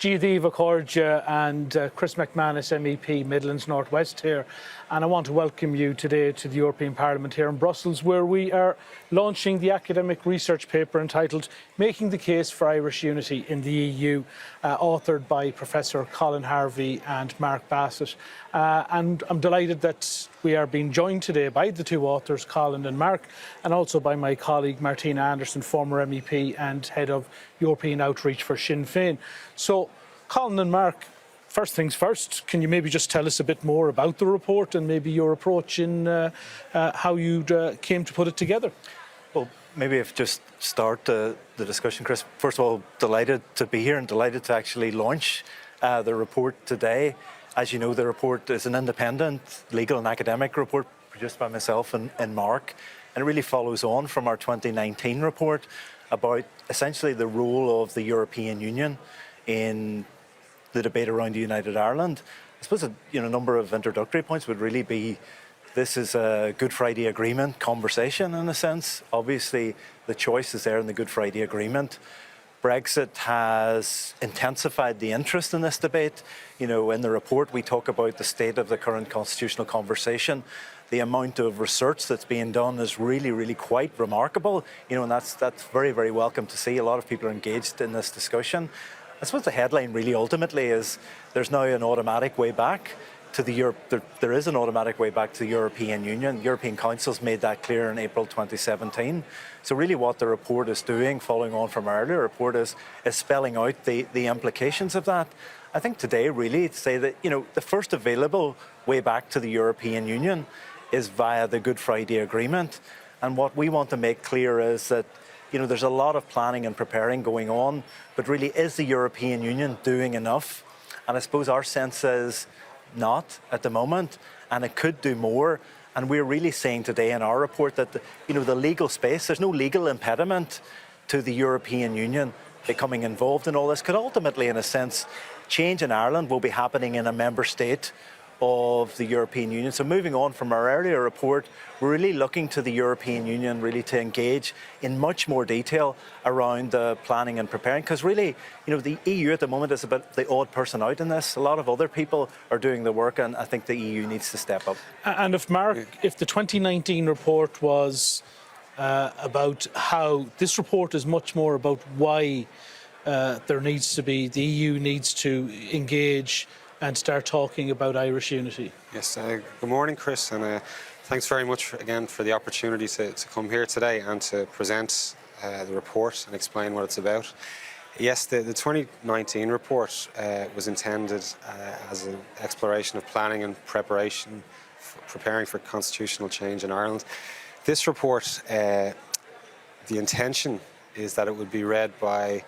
Giadhiva Corja and Chris MacManus, MEP, Midlands North West here. And I want to welcome you today to the European Parliament here in Brussels, where we are launching the academic research paper entitled Making the Case for Irish Unity in the EU, authored by Professor Colin Harvey and Mark Bassett. And I'm delighted that we are being joined today by the two authors, Colin and Mark, and also by my colleague Martina Anderson, former MEP and Head of European Outreach for Sinn Féin. So, Colin and Mark, first things first, can you maybe just tell us a bit more about the report and maybe your approach in how you came to put it together? Well, maybe if just start the discussion, Chris. First of all, delighted to be here and delighted to actually launch the report today. As you know, the report is an independent legal and academic report produced by myself and Mark, and it really follows on from our 2019 report about essentially the role of the European Union in the debate around United Ireland. I suppose a number of introductory points would really be, this is a Good Friday Agreement conversation in a sense. Obviously, the choice is there in the Good Friday Agreement. Brexit has intensified the interest in this debate. In the report we talk about the state of the current constitutional conversation. The amount of research that's being done is really, really quite remarkable. And that's very, very welcome to see. A lot of people are engaged in this discussion. I suppose the headline really ultimately is there's now an automatic way back to the there is an automatic way back to the European Union. The European Council's made that clear in April 2017. So really what the report is doing, following on from our earlier report, is spelling out the implications of that. I think today really to say that, the first available way back to the European Union is via the Good Friday Agreement. And what we want to make clear is that there's a lot of planning and preparing going on, but really, is the European Union doing enough? And I suppose our sense is not at the moment, and it could do more. And we're really saying today in our report that the legal space, there's no legal impediment to the European Union becoming involved in all this. Could ultimately, in a sense, change in Ireland will be happening in a member state of the European Union. So moving on from our earlier report, we're really looking to the European Union really to engage in much more detail around the planning and preparing, because really, the EU at the moment is a bit the odd person out in this. A lot of other people are doing the work, and I think the EU needs to step up. And if the 2019 report was about how this report is much more about why the EU needs to engage and start talking about Irish unity. Yes, good morning, Chris, and thanks very much again for the opportunity to come here today and to present the report and explain what it's about. Yes, the 2019 report was intended as an exploration of planning and preparing for constitutional change in Ireland. This report, the intention is that it would be read by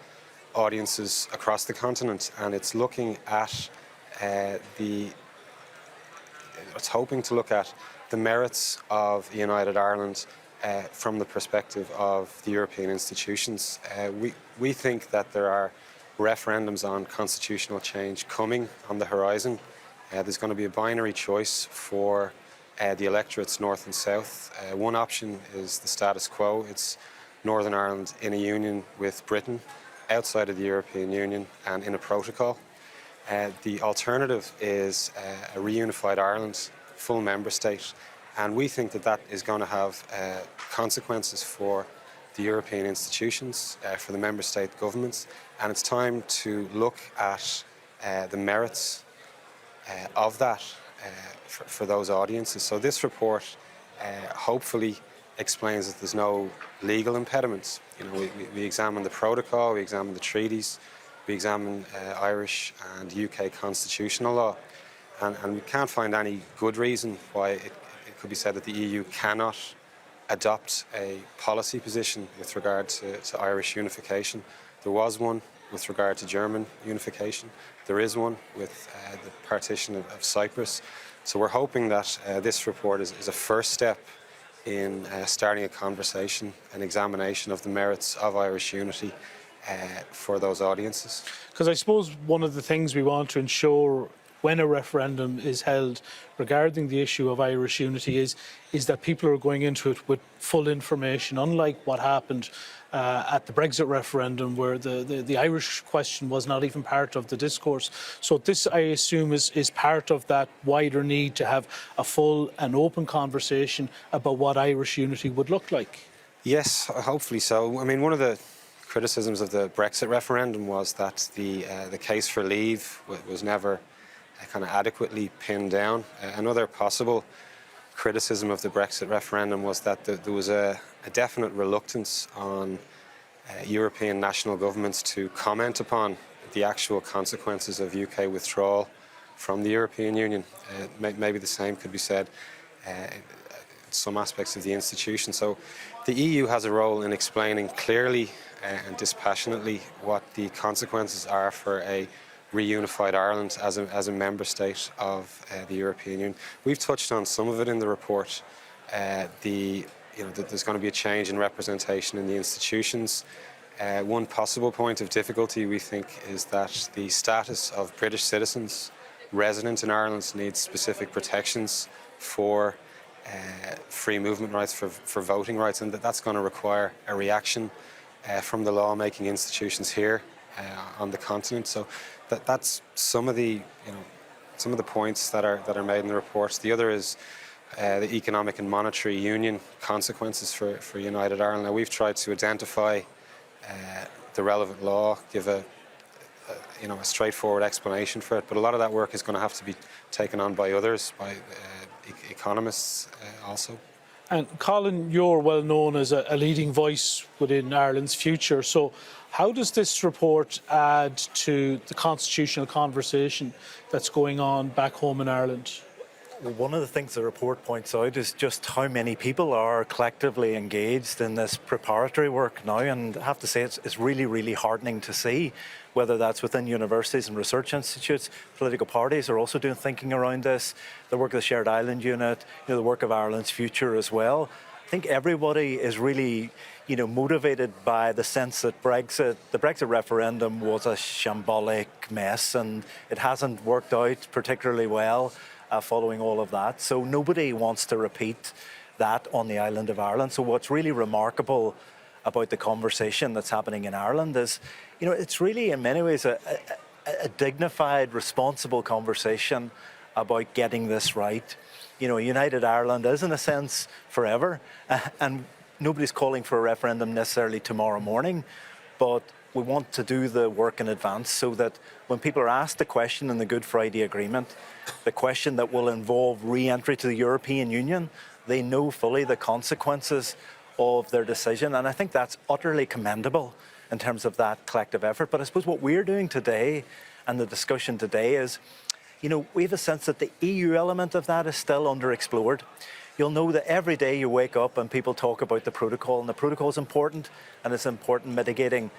audiences across the continent, and it's looking at it's hoping to look at the merits of United Ireland from the perspective of the European institutions. We think that there are referendums on constitutional change coming on the horizon. There's going to be a binary choice for the electorates north and south. One option is the status quo. It's Northern Ireland in a union with Britain, outside of the European Union and in a protocol. The alternative is a reunified Ireland, full member state, and we think that is going to have consequences for the European institutions, for the member state governments, and it's time to look at the merits of that for those audiences. So this report hopefully explains that there's no legal impediments. We examine the protocol, we examine the treaties, we examine Irish and UK constitutional law, and we can't find any good reason why it could be said that the EU cannot adopt a policy position with regard to Irish unification. There was one with regard to German unification. There is one with the partition of Cyprus. So we're hoping that this report is a first step in starting a conversation, an examination of the merits of Irish unity for those audiences. Because I suppose one of the things we want to ensure when a referendum is held regarding the issue of Irish unity is that people are going into it with full information, unlike what happened at the Brexit referendum, where the Irish question was not even part of the discourse. So this, I assume, is part of that wider need to have a full and open conversation about what Irish unity would look like. Yes, hopefully so. I mean, one of the criticisms of the Brexit referendum was that the case for leave was never kind of adequately pinned down. Another possible criticism of the Brexit referendum was that there was a definite reluctance on European national governments to comment upon the actual consequences of UK withdrawal from the European Union. Maybe the same could be said in some aspects of the institution. So the EU has a role in explaining clearly and dispassionately what the consequences are for a reunified Ireland as a member state of the European Union. We've touched on some of it in the report. There's going to be a change in representation in the institutions. One possible point of difficulty, we think, is that the status of British citizens resident in Ireland needs specific protections for free movement rights, for voting rights, and that's going to require a reaction from the lawmaking institutions here on the continent. So that's some of the points that are made in the reports. The other is the economic and monetary union consequences for United Ireland. Now, we've tried to identify the relevant law, give a straightforward explanation for it, but a lot of that work is going to have to be taken on by others, by economists also. And Colin, you're well known as a leading voice within Ireland's future. So how does this report add to the constitutional conversation that's going on back home in Ireland? Well, one of the things the report points out is just how many people are collectively engaged in this preparatory work now, and I have to say it's really, really heartening to see, whether that's within universities and research institutes. Political parties are also doing thinking around this, the work of the Shared Island Unit, the work of Ireland's Future as well. I think everybody is really motivated by the sense that the Brexit referendum was a shambolic mess, and it hasn't worked out particularly well following all of that. So nobody wants to repeat that on the island of Ireland. So what's really remarkable about the conversation that's happening in Ireland is, it's really in many ways a dignified, responsible conversation about getting this right. United Ireland is, in a sense, forever, and nobody's calling for a referendum necessarily tomorrow morning, but we want to do the work in advance so that when people are asked the question in the Good Friday Agreement, the question that will involve re-entry to the European Union, they know fully the consequences of their decision. And I think that's utterly commendable in terms of that collective effort. But I suppose what we're doing today and the discussion today is, we have a sense that the EU element of that is still underexplored. You'll know that every day you wake up and people talk about the protocol, and the protocol is important, and it's an important mitigating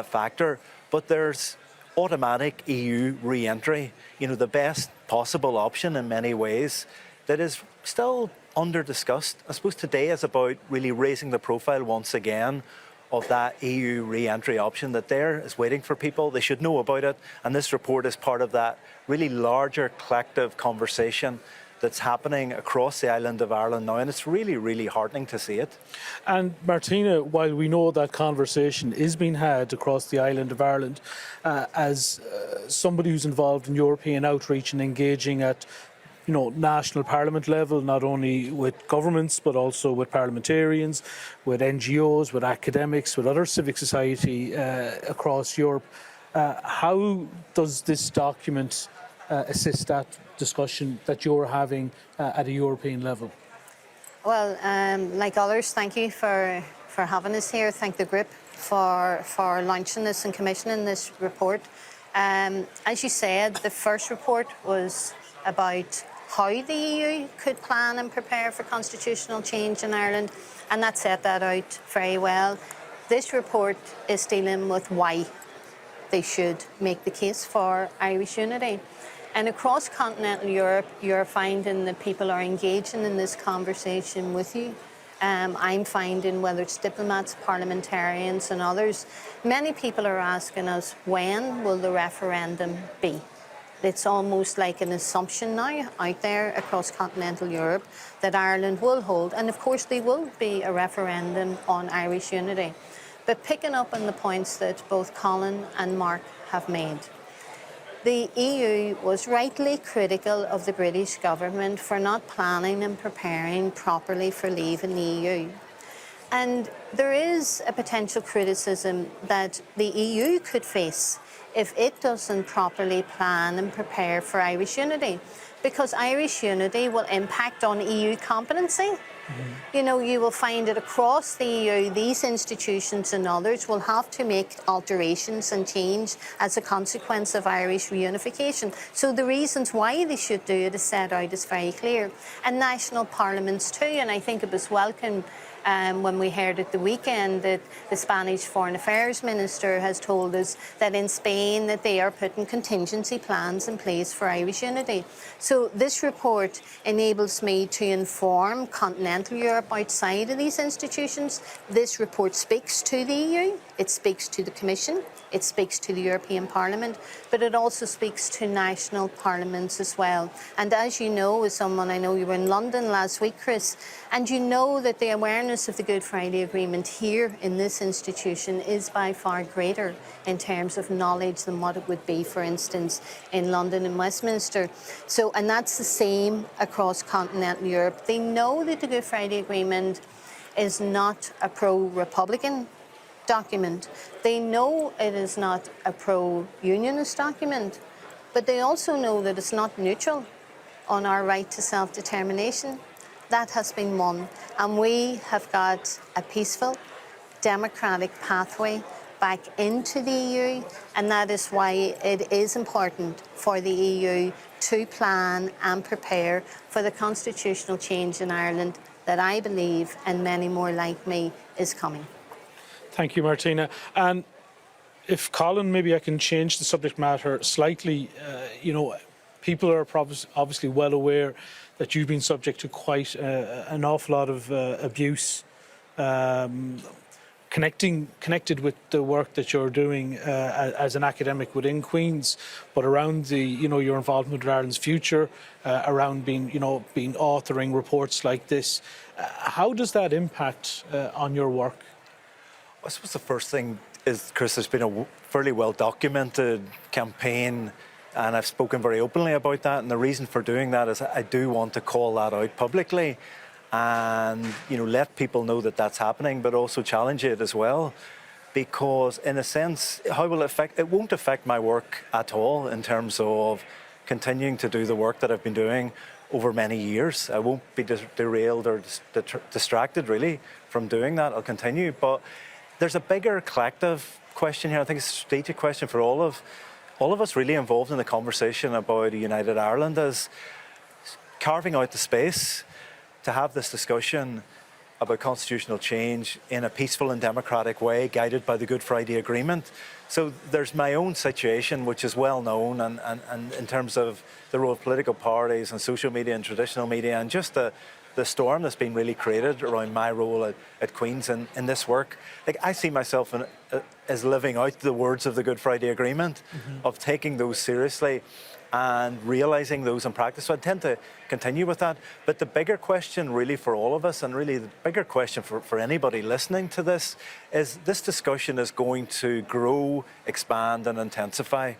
factor. But there's automatic EU re-entry, the best possible option in many ways, that is still under-discussed. I suppose today is about really raising the profile once again of that EU re-entry option that there is waiting for people. They should know about it, and this report is part of that really larger collective conversation that's happening across the island of Ireland now, and it's really, really heartening to see it. And Martina, while we know that conversation is being had across the island of Ireland, as somebody who's involved in European outreach and engaging at national parliament level, not only with governments, but also with parliamentarians, with NGOs, with academics, with other civic society across Europe, how does this document assist that discussion that you're having at a European level? Well, like others, thank you for having us here. Thank the group for launching this and commissioning this report. As you said, the first report was about how the EU could plan and prepare for constitutional change in Ireland, and that set that out very well. This report is dealing with why they should make the case for Irish unity. And across continental Europe, you're finding that people are engaging in this conversation with you. I'm finding, whether it's diplomats, parliamentarians and others, many people are asking us, when will the referendum be? it's almost like an assumption now out there across continental Europe that Ireland will hold, and of course there will be a referendum on Irish unity. But picking up on the points that both Colin and Mark have made, the EU was rightly critical of the British government for not planning and preparing properly for leaving the EU. And there is a potential criticism that the EU could face if it doesn't properly plan and prepare for Irish unity, because Irish unity will impact on EU competency. You know, you will find it across the EU, these institutions and others will have to make alterations and change as a consequence of Irish reunification. So the reasons why they should do it is set out as very clear. And national parliaments too, and I think it was welcome when we heard at the weekend that the Spanish Foreign Affairs Minister has told us that in Spain that they are putting contingency plans in place for Irish unity. So this report enables me to inform continental Europe outside of these institutions. This report speaks to the EU, it speaks to the Commission, it speaks to the European Parliament, but it also speaks to national parliaments as well. And as you know, as someone, I know you were in London last week, Chris, and you know that the awareness of the Good Friday Agreement here in this institution is by far greater in terms of knowledge than what it would be, for instance, in London and Westminster. So, and that's the same across continental Europe. They know that the Good Friday Agreement is not a pro-Republican document. They know it is not a pro-unionist document, but they also know that it's not neutral on our right to self-determination. That has been won, and we have got a peaceful, democratic pathway back into the EU, and that is why it is important for the EU to plan and prepare for the constitutional change in Ireland that I believe, and many more like me, is coming. Thank you, Martina. And if Colin, maybe I can change the subject matter slightly. You know, people are obviously well aware that you've been subject to quite an awful lot of abuse, connected with the work that you're doing as an academic within Queen's, but around the, you know, your involvement with Ireland's future, around being authoring reports like this. How does that impact on your work? I suppose the first thing is, Chris, there's been a fairly well-documented campaign, and I've spoken very openly about that. And the reason for doing that is I do want to call that out publicly and, you know, let people know that that's happening, but also challenge it as well. Because in a sense, how will it affect? It won't affect my work at all in terms of continuing to do the work that I've been doing over many years. I won't be derailed or distracted really from doing that. I'll continue. But there's a bigger collective question here. I think it's a strategic question for all of us really involved in the conversation about a united Ireland, is carving out the space to have this discussion about constitutional change in a peaceful and democratic way, guided by the Good Friday Agreement. So there's my own situation, which is well known, and in terms of the role of political parties and social media and traditional media, and just the storm that's been really created around my role at Queen's in this work. Like, I see myself as living out the words of the Good Friday Agreement, of taking those seriously and realising those in practice. So I tend to continue with that. But the bigger question really for all of us, and really the bigger question for anybody listening to this, is this discussion is going to grow, expand and intensify.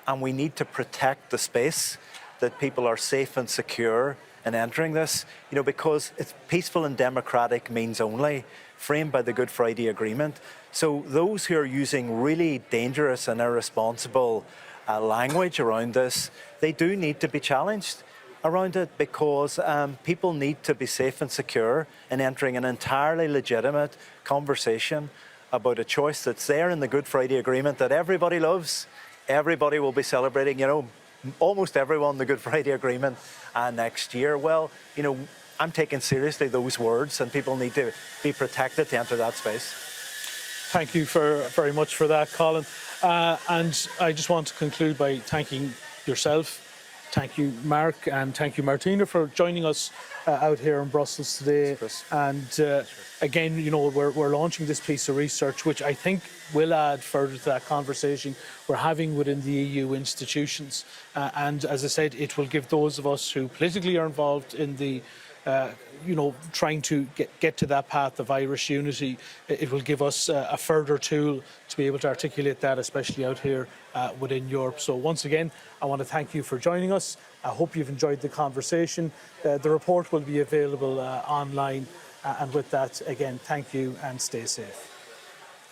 And we need to protect the space that people are safe and secure in entering this, you know, because it's peaceful and democratic means only, framed by the Good Friday Agreement. So those who are using really dangerous and irresponsible language around this, they do need to be challenged around it, because people need to be safe and secure in entering an entirely legitimate conversation about a choice that's there in the Good Friday Agreement that everybody loves. Everybody will be celebrating, you know, almost everyone, the Good Friday Agreement next year. Well, you know, I'm taking seriously those words, and people need to be protected to enter that space. Thank you very much for that, Colin. And I just want to conclude by thanking yourself, Thank you, Mark, and thank you, Martina, for joining us out here in Brussels today. And again, you know, we're launching this piece of research, which I think will add further to that conversation we're having within the EU institutions. And as I said, it will give those of us who politically are involved in the you know, trying to get to that path of Irish unity, it will give us a further tool to be able to articulate that, especially out here within Europe. So once again, I want to thank you for joining us. I hope you've enjoyed the conversation. The report will be available online. And with that, again, thank you and stay safe.